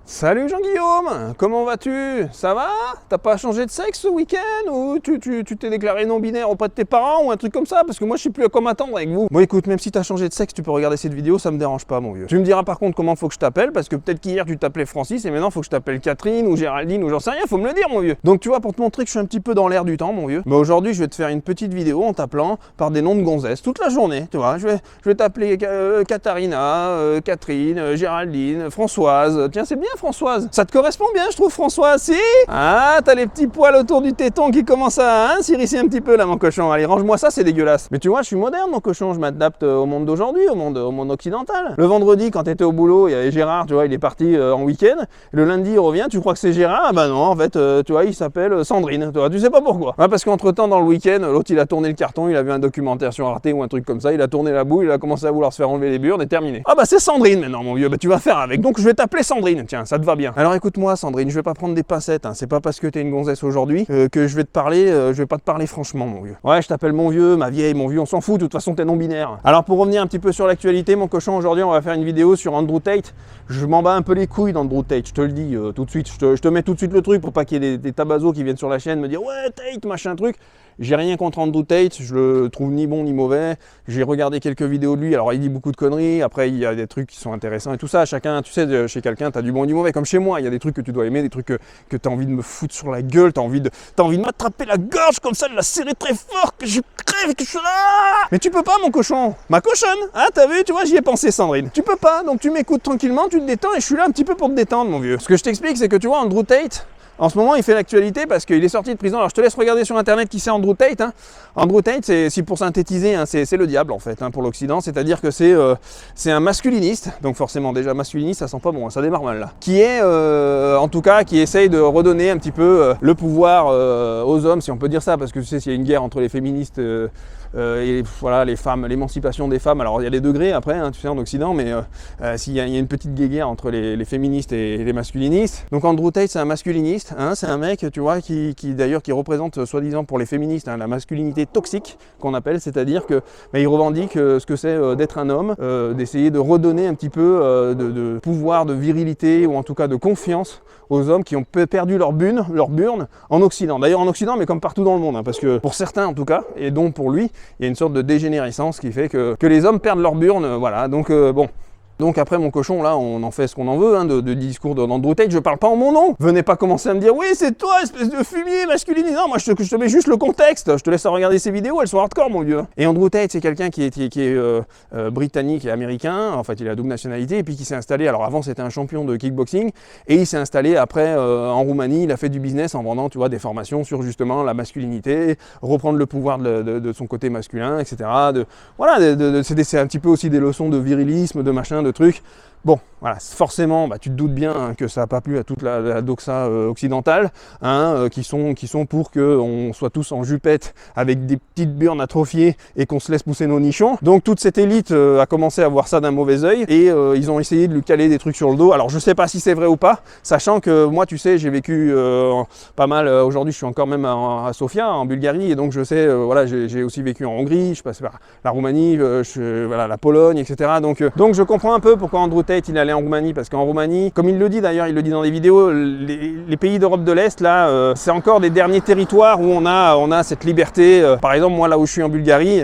Salut Jean-Guillaume, comment vas-tu? Ça va? T'as pas changé de sexe ce week-end? Ou tu t'es déclaré non-binaire auprès de tes parents ou un truc comme ça? Parce que moi je sais plus à quoi m'attendre avec vous. Bon écoute, même si t'as changé de sexe, tu peux regarder cette vidéo, ça me dérange pas mon vieux. Tu me diras par contre comment faut que je t'appelle, parce que peut-être qu'hier tu t'appelais Francis et maintenant faut que je t'appelle Catherine ou Géraldine ou j'en sais rien, faut me le dire mon vieux. Donc tu vois, pour te montrer que je suis un petit peu dans l'air du temps mon vieux, bah aujourd'hui je vais te faire une petite vidéo en t'appelant par des noms de gonzesses toute la journée, tu vois. Je vais t'appeler Katharina, Catherine, Géraldine, Françoise. Tiens, c'est bien Françoise. Ça te correspond bien, je trouve, François, si? Ah, t'as les petits poils autour du téton qui commencent à s'irrisser un petit peu, là, mon cochon. Allez, range-moi ça, c'est dégueulasse. Mais tu vois, je suis moderne, mon cochon, je m'adapte au monde d'aujourd'hui, au monde occidental. Le vendredi, quand t'étais au boulot, il y avait Gérard, tu vois, il est parti en week-end. Le lundi, il revient, tu crois que c'est Gérard? Ah bah non, en fait, tu vois, il s'appelle Sandrine, tu vois, tu sais pas pourquoi. Ouais, parce qu'entre-temps, dans le week-end, l'autre, il a tourné le carton, il a vu un documentaire sur Arte ou un truc comme ça, il a tourné la boue, il a commencé à vouloir se faire enlever les burnes et terminé. Ah bah c'est Sandrine maintenant, mon vieux, bah tu vas faire avec. Donc je vais t'appeler Sandrine, tiens, ça te va bien. Alors écoute-moi, Sandrine, je vais pas prendre des pincettes, hein. C'est pas parce que t'es une gonzesse aujourd'hui que je vais te parler, je vais pas te parler franchement, mon vieux. Ouais, je t'appelle mon vieux, ma vieille, mon vieux, on s'en fout, de toute façon t'es non-binaire. Alors pour revenir un petit peu sur l'actualité, mon cochon, aujourd'hui on va faire une vidéo sur Andrew Tate. Je m'en bats un peu les couilles d'Andrew Tate, je te le dis tout de suite, je te mets tout de suite le truc pour pas qu'il y ait des tabazos qui viennent sur la chaîne me dire ouais Tate, machin truc. J'ai rien contre Andrew Tate, je le trouve ni bon ni mauvais. J'ai regardé quelques vidéos de lui, alors il dit beaucoup de conneries, après il y a des trucs qui sont intéressants et tout ça. Chacun, tu sais, chez quelqu'un, t'as du bon et du mauvais. Comme chez moi, il y a des trucs que tu dois aimer, des trucs que t'as envie de me foutre sur la gueule, t'as envie de m'attraper la gorge comme ça, de la serrer très fort, que je crève, que je suis là. Mais tu peux pas, mon cochon, ma cochonne. Ah, t'as vu, tu vois, j'y ai pensé, Sandrine. Tu peux pas, donc tu m'écoutes tranquillement, tu te détends et je suis là un petit peu pour te détendre, mon vieux. Ce que je t'explique, c'est que tu vois, Andrew Tate, en ce moment, il fait l'actualité parce qu'il est sorti de prison. Alors, je te laisse regarder sur Internet qui c'est Andrew Tate. Hein. Andrew Tate, c'est pour synthétiser, hein, c'est le diable en fait, hein, pour l'Occident. C'est-à-dire que c'est un masculiniste. Donc forcément, déjà masculiniste, ça sent pas bon, hein, ça démarre mal là. Qui est, en tout cas, qui essaye de redonner un petit peu le pouvoir aux hommes, si on peut dire ça, parce que tu sais, s'il y a une guerre entre les féministes et voilà, les femmes, l'émancipation des femmes. Alors il y a des degrés après, hein, tu sais, en Occident, mais s'il y a une petite guerre entre les féministes et les masculinistes. Donc Andrew Tate, c'est un masculiniste, hein, c'est un mec, tu vois, qui d'ailleurs qui représente soi-disant pour les féministes, hein, la masculinité toxique qu'on appelle, c'est-à-dire que il revendique ce que c'est d'être un homme, d'essayer de redonner un petit peu de pouvoir, de virilité ou en tout cas de confiance aux hommes qui ont perdu leur burne en Occident. D'ailleurs en Occident, mais comme partout dans le monde, hein, parce que pour certains en tout cas, et donc pour lui, il y a une sorte de dégénérescence qui fait que les hommes perdent leur burne, voilà, donc bon. Donc après mon cochon là, on en fait ce qu'on en veut, hein, de discours d'Andrew Tate, je parle pas en mon nom. Venez pas commencer à me dire oui c'est toi espèce de fumier masculinisant, moi je te mets juste le contexte, je te laisse regarder ces vidéos, elles sont hardcore mon vieux. Et Andrew Tate c'est quelqu'un qui est britannique et américain, en fait il a double nationalité et puis qui s'est installé, alors avant c'était un champion de kickboxing et il s'est installé après en Roumanie, il a fait du business en vendant tu vois des formations sur justement la masculinité, reprendre le pouvoir de son côté masculin, etc. Voilà, c'est un petit peu aussi des leçons de virilisme, de machin, de trucs. Bon, voilà, forcément, bah, tu te doutes bien hein, que ça n'a pas plu à toute la doxa occidentale, hein, qui sont pour qu'on soit tous en jupette avec des petites burnes atrophiées et qu'on se laisse pousser nos nichons. Donc toute cette élite a commencé à voir ça d'un mauvais œil et ils ont essayé de lui caler des trucs sur le dos. Alors je sais pas si c'est vrai ou pas, sachant que moi tu sais j'ai vécu pas mal, aujourd'hui je suis encore même à Sofia en Bulgarie et donc je sais, voilà, j'ai aussi vécu en Hongrie, je passe par la Roumanie, voilà, la Pologne, etc. Donc je comprends un peu pourquoi Andrew Tate il allait en Roumanie, parce qu'en Roumanie, comme il le dit d'ailleurs, il le dit dans des vidéos, les pays d'Europe de l'Est, là, c'est encore des derniers territoires où on a cette liberté. Par exemple, moi là où je suis en Bulgarie,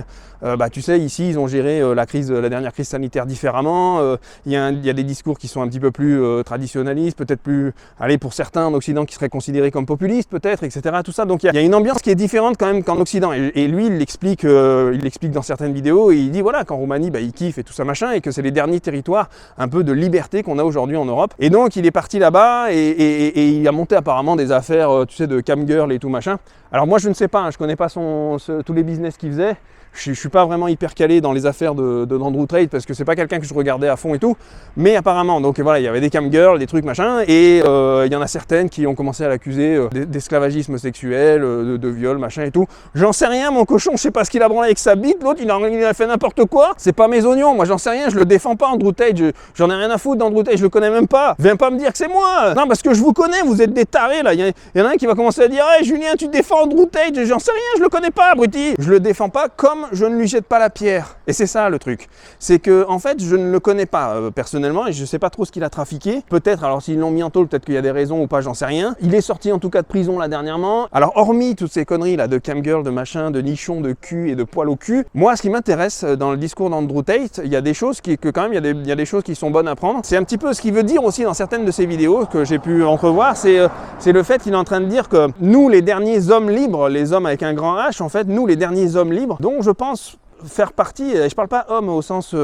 bah, tu sais, ici, ils ont géré la dernière crise sanitaire différemment. Il y a des discours qui sont un petit peu plus traditionnalistes, peut-être plus, allez, pour certains en Occident qui seraient considérés comme populistes, peut-être, etc. Tout ça. Donc il y a une ambiance qui est différente quand même qu'en Occident. Et lui, il l'explique dans certaines vidéos. Et il dit voilà qu'en Roumanie, bah, il kiffe et tout ça machin, et que c'est les derniers territoires un peu de liberté qu'on a aujourd'hui en Europe. Et donc il est parti là-bas et il a monté apparemment des affaires, tu sais, de camgirl et tout machin. Alors moi, je ne sais pas, hein, je connais pas tous les business qu'il faisait. Je suis pas vraiment hyper calé dans les affaires d'Andrew Tate parce que c'est pas quelqu'un que je regardais à fond et tout, mais apparemment, donc voilà, il y avait des camgirls, des trucs machin, et il y en a certaines qui ont commencé à l'accuser d'esclavagisme sexuel, de viol, machin et tout. J'en sais rien, mon cochon, je sais pas ce qu'il a branlé avec sa bite, l'autre il a fait n'importe quoi, c'est pas mes oignons, moi j'en sais rien, je le défends pas Andrew Tate, j'en ai rien à foutre d'Andrew Tate, je le connais même pas, viens pas me dire que c'est moi, non parce que je vous connais, vous êtes des tarés là, il y en a un qui va commencer à dire hey Julien tu défends Andrew Tate, j'en sais rien, je le connais pas abruti, je le défends pas comme l'homme, je ne lui jette pas la pierre. Et c'est ça le truc. C'est que, en fait, je ne le connais pas personnellement et je ne sais pas trop ce qu'il a trafiqué. Peut-être, alors s'ils l'ont mis en taule, peut-être qu'il y a des raisons ou pas, j'en sais rien. Il est sorti en tout cas de prison là dernièrement. Alors, hormis toutes ces conneries là de camgirl, de machin, de nichon, de cul et de poil au cul, moi, ce qui m'intéresse dans le discours d'Andrew Tate, il y a des choses quand même, il y a des choses qui sont bonnes à prendre. C'est un petit peu ce qu'il veut dire aussi dans certaines de ses vidéos que j'ai pu entrevoir, c'est le fait qu'il est en train de dire que nous, les derniers hommes libres, les hommes avec un grand H, en fait, nous, les derniers hommes libres, dont je pense faire partie, et je parle pas homme au sens,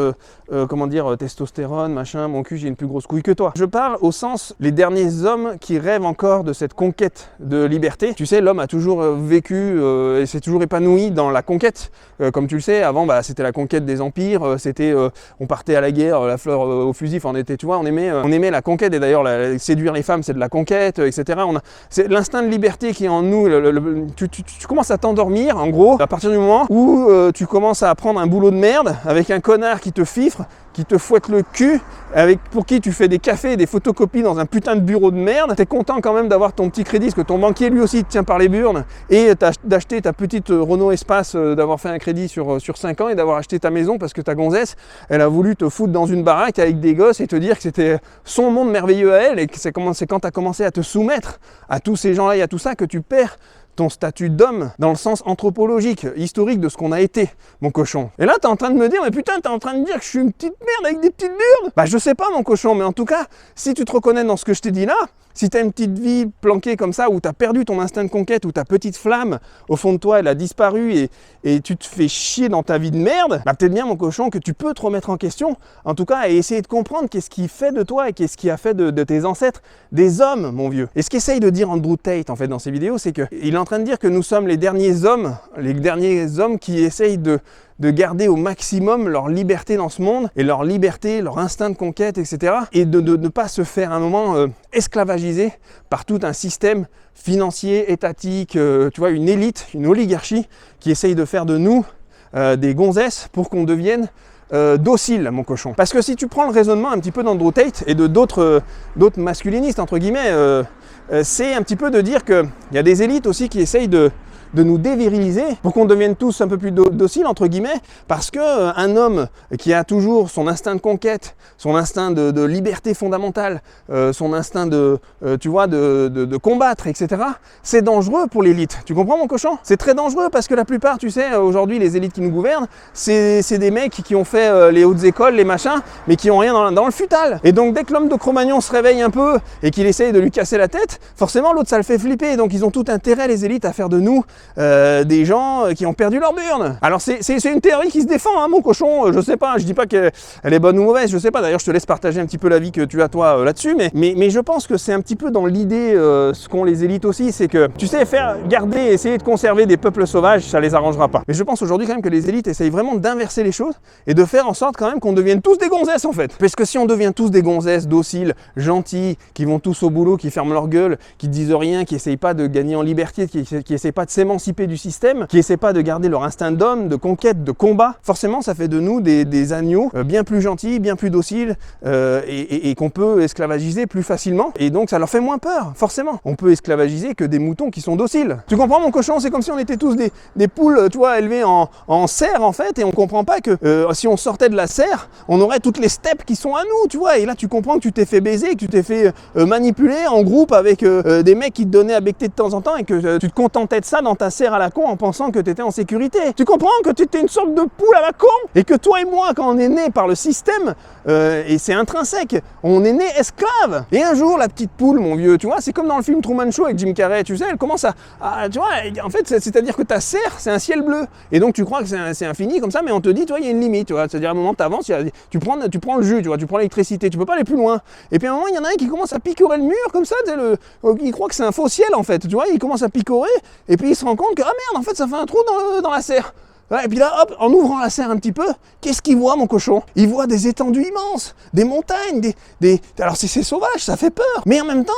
comment dire, testostérone, machin, mon cul, j'ai une plus grosse couille que toi. Je parle au sens, les derniers hommes qui rêvent encore de cette conquête de liberté. Tu sais, l'homme a toujours vécu et s'est toujours épanoui dans la conquête. Comme tu le sais, avant, bah, c'était la conquête des empires, c'était, on partait à la guerre, la fleur au fusil, enfin, on était, tu vois, on aimait la conquête, et d'ailleurs, séduire les femmes, c'est de la conquête, etc. C'est l'instinct de liberté qui est en nous, tu commences à t'endormir, en gros, à partir du moment où tu commences à prendre un boulot de merde avec un connard qui te fifre, qui te fouette le cul, pour qui tu fais des cafés et des photocopies dans un putain de bureau de merde. T'es content quand même d'avoir ton petit crédit, parce que ton banquier lui aussi te tient par les burnes, et d'acheter ta petite Renault Espace, d'avoir fait un crédit sur 5 ans, et d'avoir acheté ta maison parce que ta gonzesse, elle a voulu te foutre dans une baraque avec des gosses et te dire que c'était son monde merveilleux à elle, et que c'est quand t'as commencé à te soumettre à tous ces gens-là et à tout ça que tu perds ton statut d'homme dans le sens anthropologique, historique de ce qu'on a été, mon cochon. Et là, t'es en train de me dire, mais putain, t'es en train de dire que je suis une petite merde avec des petites burnes. Bah, je sais pas, mon cochon, mais en tout cas, si tu te reconnais dans ce que je t'ai dit là, si t'as une petite vie planquée comme ça, où t'as perdu ton instinct de conquête, où ta petite flamme, au fond de toi, elle a disparu et tu te fais chier dans ta vie de merde, bah peut-être bien, mon cochon, que tu peux te remettre en question, en tout cas, et essayer de comprendre qu'est-ce qui fait de toi et qu'est-ce qui a fait de tes ancêtres des hommes, mon vieux. Et ce qu'essaye de dire Andrew Tate, en fait, dans ses vidéos, c'est qu'il est en train de dire que nous sommes les derniers hommes qui essayent de garder au maximum leur liberté dans ce monde, et leur liberté, leur instinct de conquête, etc. Et de ne pas se faire à un moment esclavagiser par tout un système financier, étatique, tu vois, une élite, une oligarchie qui essaye de faire de nous des gonzesses pour qu'on devienne docile, mon cochon. Parce que si tu prends le raisonnement un petit peu d'Andrew Tate et de d'autres masculinistes, entre guillemets, c'est un petit peu de dire qu'il y a des élites aussi qui essayent de nous déviriliser pour qu'on devienne tous un peu plus dociles, entre guillemets, parce que un homme qui a toujours son instinct de conquête, son instinct de liberté fondamentale, son instinct tu vois, de combattre, etc., c'est dangereux pour l'élite. Tu comprends, mon cochon? C'est très dangereux parce que la plupart, tu sais, aujourd'hui, les élites qui nous gouvernent, c'est des mecs qui ont fait les hautes écoles, les machins, mais qui ont rien dans le futal. Et donc, dès que l'homme de Cro-Magnon se réveille un peu et qu'il essaye de lui casser la tête, forcément, l'autre, ça le fait flipper. Donc, ils ont tout intérêt, les élites, à faire de nous des gens qui ont perdu leur burne. Alors c'est une théorie qui se défend, hein, mon cochon, je sais pas, je dis pas qu'elle est bonne ou mauvaise, je sais pas, d'ailleurs je te laisse partager un petit peu l'avis que tu as toi là-dessus, mais je pense que c'est un petit peu dans l'idée ce qu'ont les élites aussi, c'est que, tu sais, essayer de conserver des peuples sauvages, ça les arrangera pas. Mais je pense aujourd'hui quand même que les élites essayent vraiment d'inverser les choses et de faire en sorte quand même qu'on devienne tous des gonzesses en fait. Parce que si on devient tous des gonzesses dociles, gentils, qui vont tous au boulot, qui ferment leur gueule, qui disent rien, qui essayent pas de gagner en liberté, qui essayent pas de s'émanciper du système, qui essaient pas de garder leur instinct d'homme, de conquête, de combat, forcément ça fait de nous des agneaux bien plus gentils, bien plus dociles et qu'on peut esclavagiser plus facilement, et donc ça leur fait moins peur, forcément. On peut esclavagiser que des moutons qui sont dociles. Tu comprends, mon cochon? C'est comme si on était tous des poules, tu vois, élevées en serre en fait, et on comprend pas que si on sortait de la serre, on aurait toutes les steppes qui sont à nous, tu vois, et là tu comprends que tu t'es fait baiser, que tu t'es fait manipuler en groupe avec des mecs qui te donnaient à becter de temps en temps, et que tu te contentais de ça dans ta serre à la con en pensant que tu étais en sécurité. Tu comprends que tu étais une sorte de poule à la con, et que toi et moi, quand on est né par le système, et c'est intrinsèque, on est né esclave. Et un jour, la petite poule, mon vieux, tu vois, c'est comme dans le film Truman Show avec Jim Carrey, tu sais, elle commence tu vois, en fait, c'est-à-dire que ta serre, c'est un ciel bleu, et donc tu crois que c'est infini comme ça, mais on te dit, tu vois, il y a une limite, tu vois, c'est-à-dire à un moment, tu avances, tu prends le jus, tu vois, tu prends l'électricité, tu peux pas aller plus loin. Et puis à un moment, il y en a un qui commence à picorer le mur comme ça, tu sais, il croit que c'est un faux ciel en fait, tu vois, il commence à picorer, et puis il se rend compte que, ah merde, en fait, ça fait un trou dans la serre. Ouais, et puis là, hop, en ouvrant la serre un petit peu, qu'est-ce qu'il voit, mon cochon? Il voit des étendues immenses, des montagnes, alors c'est sauvage, ça fait peur, mais en même temps,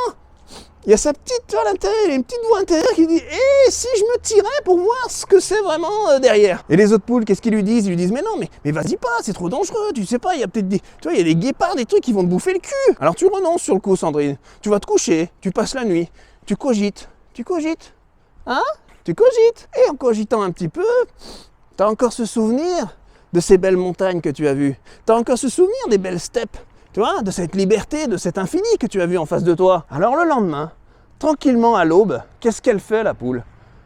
il y a sa petite voix à l'intérieur, une petite voix intérieure qui dit « Eh, si je me tirais pour voir ce que c'est vraiment derrière ?» Et les autres poules, qu'est-ce qu'ils lui disent? Ils lui disent « Mais non, mais vas-y pas, c'est trop dangereux, tu sais pas, il y a peut-être tu vois, il y a des guépards, des trucs qui vont te bouffer le cul. » Alors tu renonces sur le coup, Sandrine, tu vas te coucher, tu passes la nuit, tu cogites, hein? Tu cogites. Et en cogitant un petit peu, T'as encore ce souvenir de ces belles montagnes que tu as vues? T'as encore ce souvenir des belles steppes? Tu vois, de cette liberté, de cet infini que tu as vu en face de toi? Alors le lendemain, tranquillement à l'aube, qu'est-ce qu'elle fait la poule?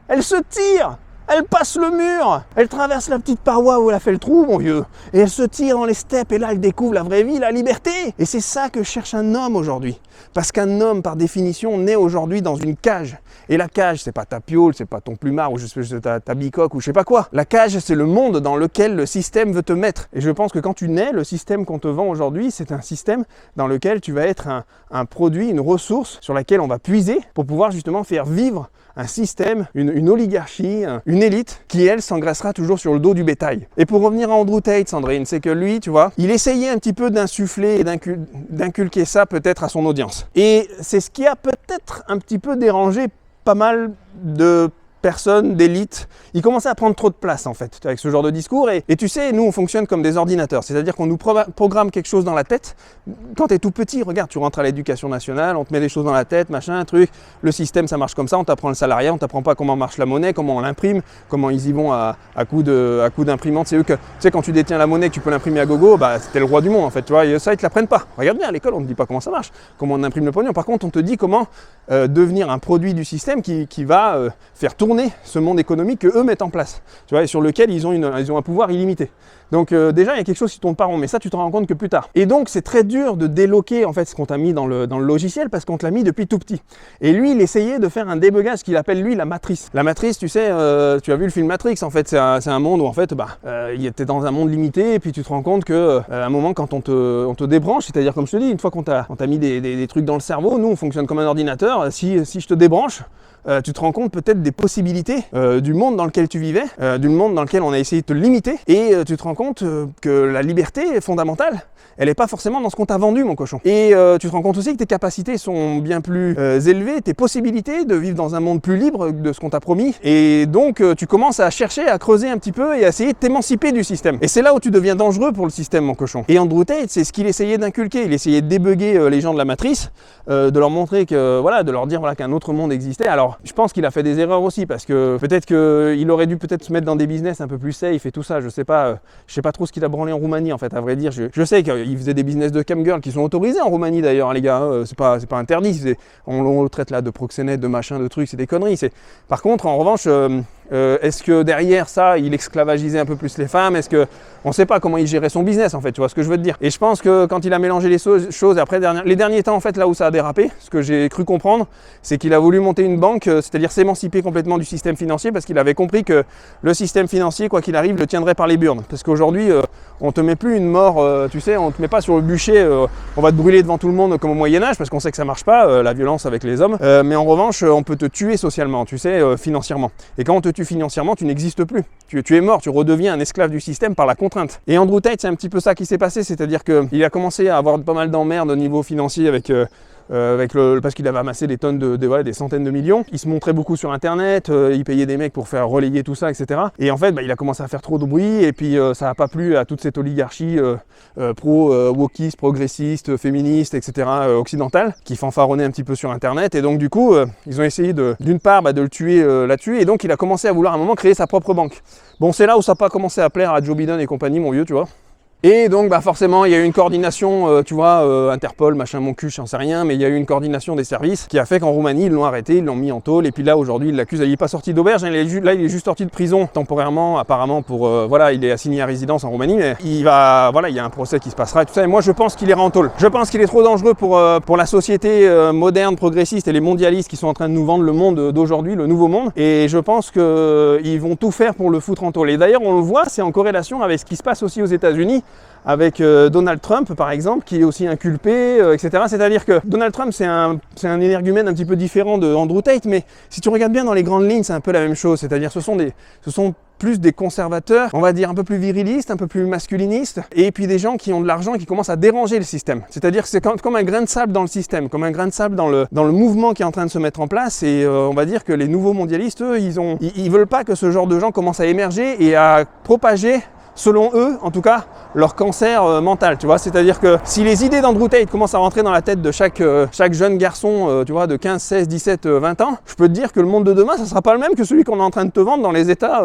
Elle se tire! Elle passe le mur, elle traverse la petite paroi où elle a fait le trou, mon vieux, et elle se tire dans les steppes, et là elle découvre la vraie vie, la liberté. Et c'est ça que cherche un homme aujourd'hui. Parce qu'un homme, par définition, naît aujourd'hui dans une cage. Et la cage, c'est pas ta piole, c'est pas ton plumard, ou ta bicoque, ou je sais pas quoi. La cage, c'est le monde dans lequel le système veut te mettre. Et je pense que quand tu nais, le système qu'on te vend aujourd'hui, c'est un système dans lequel tu vas être un produit, une ressource sur laquelle on va puiser pour pouvoir justement faire vivre un système, une oligarchie, une élite qui, elle, s'engraissera toujours sur le dos du bétail. Et pour revenir à Andrew Tate, Sandrine, c'est que lui, tu vois, il essayait un petit peu d'insuffler et d'inculquer ça peut-être à son audience. Et c'est ce qui a peut-être un petit peu dérangé pas mal de personnes d'élite. Il commençait à prendre trop de place en fait avec ce genre de discours et tu sais, nous on fonctionne comme des ordinateurs, c'est-à-dire qu'on nous programme quelque chose dans la tête. Quand tu es tout petit, regarde, tu rentres à l'éducation nationale, on te met des choses dans la tête, machin, truc, le système ça marche comme ça, on t'apprend le salariat, on t'apprend pas comment marche la monnaie, comment on l'imprime, comment ils y vont à coup d'imprimante. C'est eux que, tu sais, quand tu détiens la monnaie que tu peux l'imprimer à gogo, bah c'était le roi du monde en fait, tu vois, et ça ils te l'apprennent pas. Regarde bien à l'école, on te dit pas comment ça marche, comment on imprime le pognon, par contre on te dit comment devenir un produit du système qui va faire tourner ce monde économique que eux mettent en place, tu vois, et sur lequel ils ont un pouvoir illimité. Donc déjà il y a quelque chose qui tourne pas rond, mais ça tu te rends compte que plus tard. Et donc c'est très dur de déloquer en fait ce qu'on t'a mis dans le logiciel parce qu'on te l'a mis depuis tout petit. Et lui il essayait de faire un débugage, ce qu'il appelle lui la matrice. La matrice, tu sais, tu as vu le film Matrix, en fait c'est un monde où en fait il était dans un monde limité et puis tu te rends compte que à un moment quand on te débranche, c'est-à-dire comme je te dis, une fois qu'on t'a mis des trucs dans le cerveau, nous on fonctionne comme un ordinateur, si je te débranche, tu te rends compte peut-être des possibilités du monde dans lequel tu vivais, du monde dans lequel on a essayé de te limiter, et tu te rends compte que la liberté fondamentale, elle n'est pas forcément dans ce qu'on t'a vendu, mon cochon. Et tu te rends compte aussi que tes capacités sont bien plus élevées, tes possibilités de vivre dans un monde plus libre de ce qu'on t'a promis, et donc tu commences à chercher, à creuser un petit peu et à essayer de t'émanciper du système. Et c'est là où tu deviens dangereux pour le système, mon cochon. Et Andrew Tate, c'est ce qu'il essayait d'inculquer. Il essayait de débugger les gens de la matrice, de leur montrer que, voilà, de leur dire voilà, qu'un autre monde existait. Alors, je pense qu'il a fait des erreurs aussi, parce que peut-être qu'il aurait dû peut-être se mettre dans des business un peu plus safe et tout ça. Je sais pas trop ce qu'il a branlé en Roumanie, en fait, à vrai dire. Je sais qu'il faisait des business de camgirl qui sont autorisés en Roumanie d'ailleurs, hein, les gars. C'est pas interdit. On le traite là de proxénète, de machin, de trucs, c'est des conneries. Par contre, en revanche, est-ce que derrière ça, il esclavagisait un peu plus les femmes? Est-ce que on ne sait pas comment il gérait son business en fait, tu vois ce que je veux te dire? Et je pense que quand il a mélangé les choses, après les derniers temps en fait, là où ça a dérapé, ce que j'ai cru comprendre, c'est qu'il a voulu monter une banque, c'est-à-dire s'émanciper complètement du système financier, parce qu'il avait compris que le système financier, quoi qu'il arrive, le tiendrait par les burnes. Parce qu'aujourd'hui, on te met plus une mort, tu sais, on te met pas sur le bûcher, on va te brûler devant tout le monde comme au Moyen-Âge, parce qu'on sait que ça marche pas, la violence avec les hommes. Mais en revanche, on peut te tuer socialement, tu sais, financièrement. Et quand on te tue financièrement, tu n'existes plus. Tu es mort, tu redeviens un esclave du système par la contrainte. Et Andrew Tate, c'est un petit peu ça qui s'est passé, c'est-à-dire qu'il a commencé à avoir pas mal d'emmerdes au niveau financier parce qu'il avait amassé des tonnes des centaines de millions. Il se montrait beaucoup sur internet, il payait des mecs pour faire relayer tout ça, etc. Et en fait, il a commencé à faire trop de bruit, et puis ça n'a pas plu à toute cette oligarchie pro-wokiste, progressiste, féministe, etc. Occidentale, qui fanfaronnait un petit peu sur internet. Et donc du coup, ils ont essayé d'une part de le tuer là-dessus, et donc il a commencé à vouloir à un moment créer sa propre banque. Bon, c'est là où ça n'a pas commencé à plaire à Joe Biden et compagnie, mon vieux, tu vois. Et donc forcément il y a eu une coordination, tu vois, Interpol, machin, mon cul, j'en sais rien, mais il y a eu une coordination des services qui a fait qu'en Roumanie ils l'ont arrêté, ils l'ont mis en tôle, et puis là aujourd'hui ils l'accusent, il n'est pas sorti d'auberge, hein, il est juste sorti de prison temporairement, apparemment pour, voilà, il est assigné à résidence en Roumanie, mais il y a un procès qui se passera et tout ça, et moi je pense qu'il ira en tôle. Je pense qu'il est trop dangereux pour la société moderne, progressiste et les mondialistes qui sont en train de nous vendre le monde d'aujourd'hui, le nouveau monde, et je pense qu'ils vont tout faire pour le foutre en tôle. Et d'ailleurs on le voit, c'est en corrélation avec ce qui se passe aussi aux États-Unis, avec Donald Trump par exemple, qui est aussi inculpé, etc. C'est-à-dire que Donald Trump c'est un énergumène un petit peu différent de Andrew Tate, mais si tu regardes bien dans les grandes lignes, c'est un peu la même chose, c'est-à-dire ce sont plus des conservateurs, on va dire un peu plus virilistes, un peu plus masculinistes, et puis des gens qui ont de l'argent et qui commencent à déranger le système. C'est-à-dire que c'est comme un grain de sable dans le système, comme un grain de sable dans le mouvement qui est en train de se mettre en place, et on va dire que les nouveaux mondialistes, eux, ils veulent pas que ce genre de gens commencent à émerger et à propager selon eux, en tout cas, leur cancer mental, tu vois. C'est-à-dire que si les idées d'Andrew Tate commencent à rentrer dans la tête de chaque jeune garçon, tu vois, de 15, 16, 17, 20 ans, je peux te dire que le monde de demain, ça sera pas le même que celui qu'on est en train de te vendre dans les États,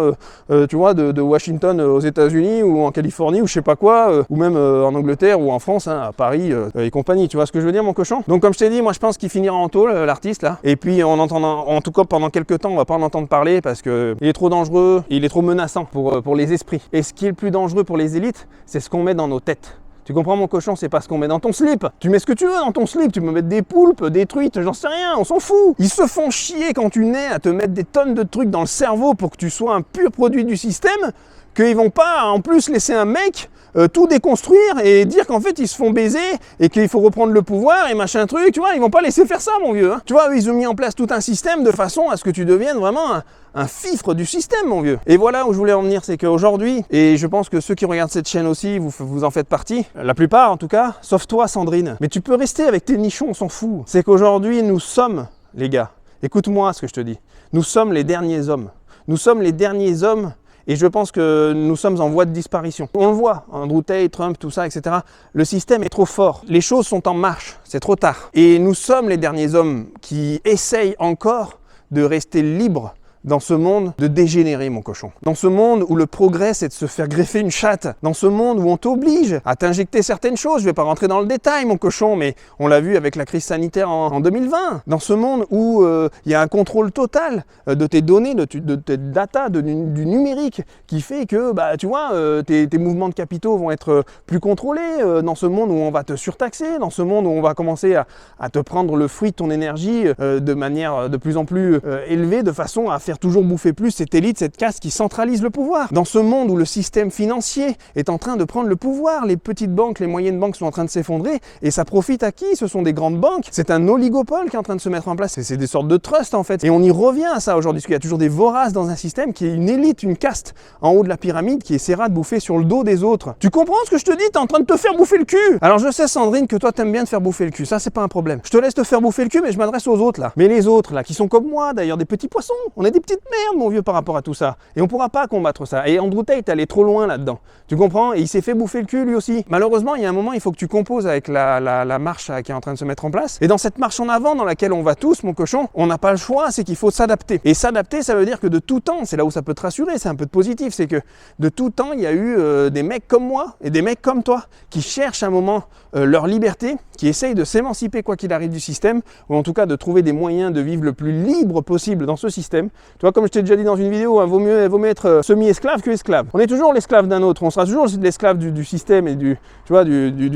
tu vois, de Washington aux États-Unis ou en Californie ou je sais pas quoi, ou même en Angleterre ou en France, hein, à Paris et compagnie. Tu vois ce que je veux dire, mon cochon? Donc, comme je t'ai dit, moi, je pense qu'il finira en tôle, l'artiste là. Et puis, en tout cas, pendant quelques temps, on va pas en entendre parler parce que il est trop dangereux, il est trop menaçant pour les esprits. Et ce qui est le plus dangereux pour les élites, c'est ce qu'on met dans nos têtes. Tu comprends, mon cochon? C'est pas ce qu'on met dans ton slip. Tu mets ce que tu veux dans ton slip. Tu peux mettre des poulpes, des truites, j'en sais rien, on s'en fout. Ils se font chier quand tu nais à te mettre des tonnes de trucs dans le cerveau pour que tu sois un pur produit du système, qu'ils vont pas en plus laisser un mec tout déconstruire et dire qu'en fait ils se font baiser et qu'il faut reprendre le pouvoir et machin truc, tu vois, ils vont pas laisser faire ça, mon vieux, hein. Tu vois, ils ont mis en place tout un système de façon à ce que tu deviennes vraiment un fifre du système, mon vieux. Et voilà où je voulais en venir, c'est qu'aujourd'hui, et je pense que ceux qui regardent cette chaîne aussi, vous en faites partie, la plupart en tout cas, sauf toi Sandrine, mais tu peux rester avec tes nichons, on s'en fout. C'est qu'aujourd'hui nous sommes, les gars, écoute-moi ce que je te dis, nous sommes les derniers hommes. Nous sommes les derniers hommes. Et je pense que nous sommes en voie de disparition. On le voit, Andrew Tate, Trump, tout ça, etc. Le système est trop fort. Les choses sont en marche, c'est trop tard. Et nous sommes les derniers hommes qui essayent encore de rester libres dans ce monde de dégénérer, mon cochon. Dans ce monde où le progrès, c'est de se faire greffer une chatte. Dans ce monde où on t'oblige à t'injecter certaines choses. Je vais pas rentrer dans le détail, mon cochon, mais on l'a vu avec la crise sanitaire en 2020. Dans ce monde où il y a un contrôle total de tes données, de tes data, du numérique, qui fait que, bah, tu vois, tes mouvements de capitaux vont être plus contrôlés. Dans ce monde où on va te surtaxer. Dans ce monde où on va commencer à te prendre le fruit de ton énergie de manière de plus en plus élevée, de façon à faire toujours bouffer plus cette élite, cette caste qui centralise le pouvoir. Dans ce monde où le système financier est en train de prendre le pouvoir, les petites banques, les moyennes banques sont en train de s'effondrer, et ça profite à qui? Ce sont des grandes banques. C'est un oligopole qui est en train de se mettre en place. C'est des sortes de trusts en fait. Et on y revient à ça aujourd'hui, parce qu'il y a toujours des voraces dans un système qui est une élite, une caste en haut de la pyramide qui essaiera de bouffer sur le dos des autres. Tu comprends ce que je te dis? T'es en train de te faire bouffer le cul. Alors je sais, Sandrine, que toi t'aimes bien te faire bouffer le cul. Ça, c'est pas un problème. Je te laisse te faire bouffer le cul, mais je m'adresse aux autres là. Mais les autres là, qui sont comme moi d'ailleurs, des petits poissons. On est des petites merdes, mon vieux, par rapport à tout ça. Et on pourra pas combattre ça. Et Andrew Tate est allé trop loin là-dedans. Tu comprends? Et il s'est fait bouffer le cul lui aussi. Malheureusement, il y a un moment, il faut que tu composes avec la marche qui est en train de se mettre en place. Et dans cette marche en avant dans laquelle on va tous, mon cochon, on n'a pas le choix, c'est qu'il faut s'adapter. Et s'adapter, ça veut dire que de tout temps, c'est là où ça peut te rassurer, c'est un peu de positif, c'est que de tout temps, il y a eu des mecs comme moi et des mecs comme toi qui cherchent à un moment leur liberté, qui essayent de s'émanciper quoi qu'il arrive du système, ou en tout cas de trouver des moyens de vivre le plus libre possible dans ce système. Tu vois, comme je t'ai déjà dit dans une vidéo, hein, vaut mieux être semi-esclave que esclave. On est toujours l'esclave d'un autre, on sera toujours l'esclave du système et du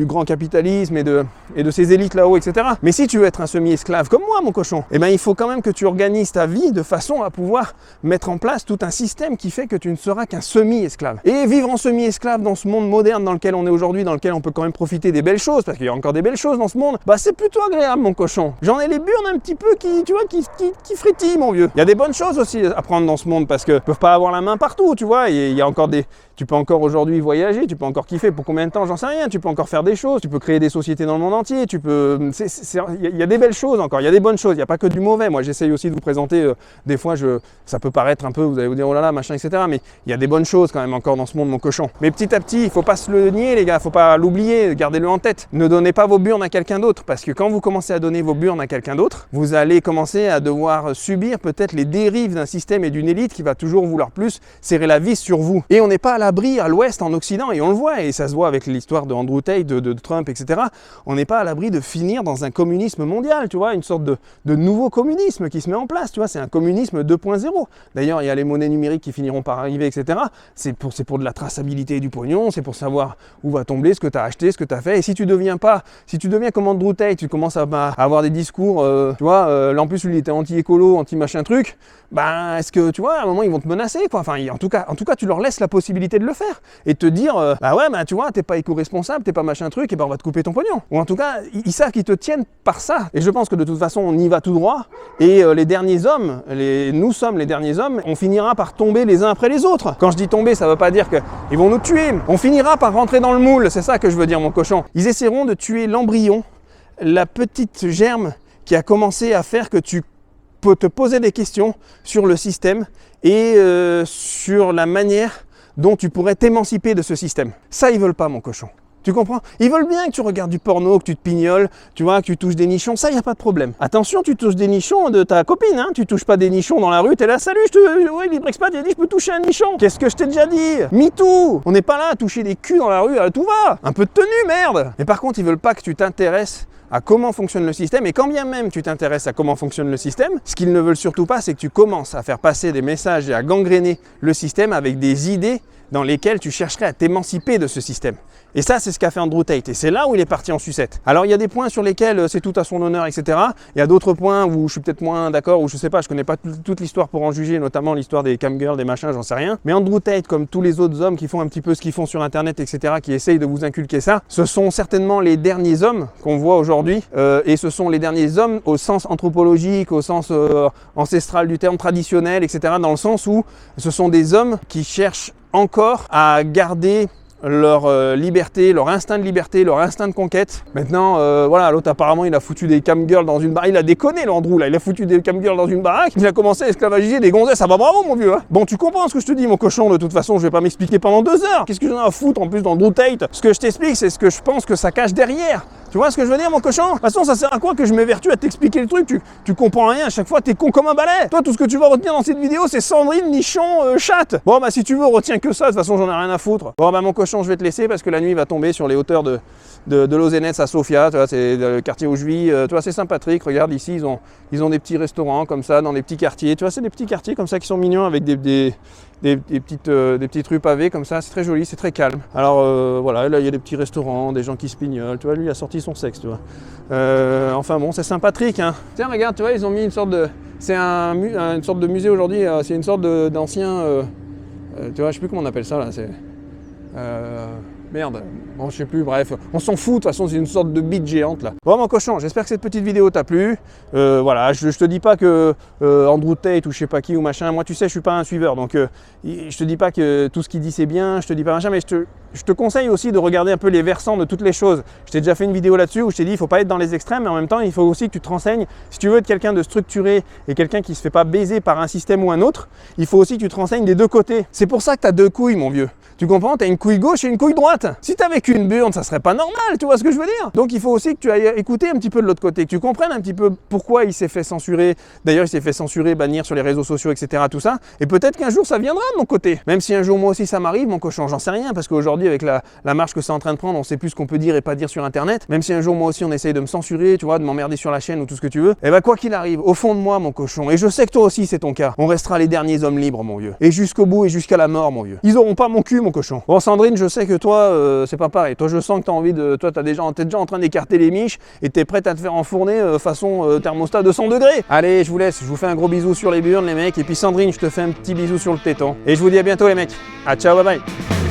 grand capitalisme et de ces élites là-haut, etc. Mais si tu veux être un semi-esclave comme moi, mon cochon, eh ben, il faut quand même que tu organises ta vie de façon à pouvoir mettre en place tout un système qui fait que tu ne seras qu'un semi-esclave. Et vivre en semi-esclave dans ce monde moderne dans lequel on est aujourd'hui, dans lequel on peut quand même profiter des belles choses, parce qu'il y a encore des belles choses dans ce monde, bah c'est plutôt agréable, mon cochon. J'en ai les burnes un petit peu qui frétillent, mon vieux. Il y a des bonnes choses aussi à prendre dans ce monde, parce que peuvent pas avoir la main partout, tu vois, et il y a encore tu peux encore aujourd'hui voyager, tu peux encore kiffer pour combien de temps, j'en sais rien, tu peux encore faire des choses, tu peux créer des sociétés dans le monde entier, il y a des belles choses encore, il y a des bonnes choses, il n'y a pas que du mauvais. Moi j'essaye aussi de vous présenter, des fois ça peut paraître un peu, vous allez vous dire oh là là, machin, etc. Mais il y a des bonnes choses quand même encore dans ce monde, mon cochon. Mais petit à petit, il faut pas se le nier, les gars, faut pas l'oublier, gardez-le en tête. Ne donnez pas vos burnes à quelqu'un d'autre, parce que quand vous commencez à donner vos burnes à quelqu'un d'autre, vous allez commencer à devoir subir peut-être les dérives d'un système et d'une élite qui va toujours vouloir plus serrer la vis sur vous. Et on n'est pas à l'abri à l'ouest, en Occident, et on le voit, et ça se voit avec l'histoire de Andrew Tate, de Trump, etc. On n'est pas à l'abri de finir dans un communisme mondial, tu vois, une sorte de nouveau communisme qui se met en place, tu vois, c'est un communisme 2.0. D'ailleurs, il y a les monnaies numériques qui finiront par arriver, etc. C'est pour de la traçabilité du pognon, c'est pour savoir où va tomber, ce que tu as acheté, ce que tu as fait. Et si tu deviens comme Andrew Tate, tu commences à avoir des discours, tu vois, en plus lui il était anti-écolo, anti-machin truc, ben est-ce que, tu vois, à un moment ils vont te menacer, quoi. Enfin, en tout cas, tu leur laisses la possibilité de le faire et te dire, bah ouais, bah tu vois, t'es pas éco-responsable, t'es pas machin truc, et ben on va te couper ton pognon. Ou en tout cas, ils savent qu'ils te tiennent par ça. Et je pense que de toute façon, on y va tout droit. Et les derniers hommes, nous sommes les derniers hommes, on finira par tomber les uns après les autres. Quand je dis tomber, ça veut pas dire qu'ils vont nous tuer. On finira par rentrer dans le moule, c'est ça que je veux dire, mon cochon. Ils essaieront de tuer l'embryon, la petite germe qui a commencé à faire que tu peux te poser des questions sur le système et sur la manière dont tu pourrais t'émanciper de ce système. Ça, ils veulent pas, mon cochon. Tu comprends? Ils veulent bien que tu regardes du porno, que tu te pignoles, tu vois, que tu touches des nichons, ça, il n'y a pas de problème. Attention, tu touches des nichons de ta copine, hein, tu touches pas des nichons dans la rue, t'es là, salut, ouais, Libre Expat, il a dit, je peux toucher un nichon. Qu'est-ce que je t'ai déjà dit? MeToo. On n'est pas là à toucher des culs dans la rue, tout va. Un peu de tenue, merde. Mais par contre, ils veulent pas que tu t'intéresses à comment fonctionne le système, et quand bien même tu t'intéresses à comment fonctionne le système, ce qu'ils ne veulent surtout pas, c'est que tu commences à faire passer des messages et à gangréner le système avec des idées dans lesquelles tu chercherais à t'émanciper de ce système. Et ça, c'est ce qu'a fait Andrew Tate. Et c'est là où il est parti en sucette. Alors, il y a des points sur lesquels c'est tout à son honneur, etc. Il y a d'autres points où je suis peut-être moins d'accord, où je sais pas, je connais pas toute l'histoire pour en juger, notamment l'histoire des camgirls, des machins, j'en sais rien. Mais Andrew Tate, comme tous les autres hommes qui font un petit peu ce qu'ils font sur Internet, etc., qui essayent de vous inculquer ça, ce sont certainement les derniers hommes qu'on voit aujourd'hui. Et ce sont les derniers hommes au sens anthropologique, au sens ancestral du terme, traditionnel, etc., dans le sens où ce sont des hommes qui cherchent encore à garder leur liberté, leur instinct de liberté, leur instinct de conquête. Maintenant, voilà, l'autre apparemment il a foutu des camgirls dans une baraque, il a déconné l'Andrew là, il a foutu des camgirls dans une baraque, il a commencé à esclavagiser des gonzesses, ça va bravo mon vieux hein. Bon, tu comprends ce que je te dis mon cochon, de toute façon je vais pas m'expliquer pendant 2 heures, qu'est-ce que j'en ai à foutre en plus d'Andrew Tate? Ce que je t'explique c'est ce que je pense que ça cache derrière. Tu vois ce que je veux dire mon cochon? De toute façon ça sert à quoi que je m'évertue à t'expliquer le truc, tu comprends rien, à chaque fois t'es con comme un balai. Toi tout ce que tu vas retenir dans cette vidéo c'est Sandrine, nichon, chatte. Bon bah si tu veux retiens que ça, de toute façon j'en ai rien à foutre. Bon bah mon cochon je vais te laisser parce que la nuit va tomber sur les hauteurs de Lozenetz à Sofia, tu vois, c'est le quartier où je vis, tu vois c'est Saint-Patrick, regarde ici ils ont des petits restaurants comme ça dans les petits quartiers, tu vois c'est des petits quartiers comme ça qui sont mignons avec des petites rues pavées comme ça, c'est très joli, c'est très calme. Alors voilà, là il y a des petits restaurants, des gens qui se pignolent, tu vois, lui il a sorti son sexe, tu vois. Enfin bon, c'est Saint-Patrick, hein. Tiens, regarde, tu vois, ils ont mis une sorte de... C'est une sorte de musée aujourd'hui, c'est une sorte d'ancien... tu vois, je sais plus comment on appelle ça là, c'est... Merde, bon je sais plus, bref, on s'en fout, de toute façon c'est une sorte de bite géante là. Bon mon cochon, j'espère que cette petite vidéo t'a plu. Voilà, je te dis pas que Andrew Tate ou je sais pas qui ou machin, moi tu sais je suis pas un suiveur, donc je te dis pas que tout ce qu'il dit c'est bien, je te dis pas machin, mais je te conseille aussi de regarder un peu les versants de toutes les choses. Je t'ai déjà fait une vidéo là-dessus où je t'ai dit il faut pas être dans les extrêmes, mais en même temps il faut aussi que tu te renseignes. Si tu veux être quelqu'un de structuré et quelqu'un qui se fait pas baiser par un système ou un autre, il faut aussi que tu te renseignes des deux côtés. C'est pour ça que tu as 2 couilles mon vieux. Tu comprends? Tu as une couille gauche et une couille droite. Si tu avais qu'une burne, ça serait pas normal, tu vois ce que je veux dire? Donc il faut aussi que tu ailles écouter un petit peu de l'autre côté, que tu comprennes un petit peu pourquoi il s'est fait censurer. D'ailleurs, il s'est fait censurer, bannir sur les réseaux sociaux, etc. Tout ça. Et peut-être qu'un jour ça viendra de mon côté. Même si un jour moi aussi ça m'arrive, mon cochon, j'en sais rien, parce qu'aujourd'hui, avec la marche que c'est en train de prendre, on sait plus ce qu'on peut dire et pas dire sur Internet. Même si un jour moi aussi on essaye de me censurer, tu vois, de m'emmerder sur la chaîne ou tout ce que tu veux. Et bah quoi qu'il arrive, au fond de moi, mon cochon, et je sais que toi aussi c'est ton cas, on restera les derniers hommes libres, mon vieux. Et jusqu'au bout et jusqu'à la mort, mon vieux. Ils auront pas mon cul, mon cochon. Bon, Sandrine, je sais que toi, c'est pas pareil. Toi, je sens que tu as envie de... Toi, t'es déjà en train d'écarter les miches et tu es prête à te faire enfourner façon thermostat 200 degrés. Allez, je vous laisse. Je vous fais un gros bisou sur les burnes, les mecs. Et puis Sandrine, je te fais un petit bisou sur le téton. Et je vous dis à bientôt, les mecs. Ah, ciao, bye bye.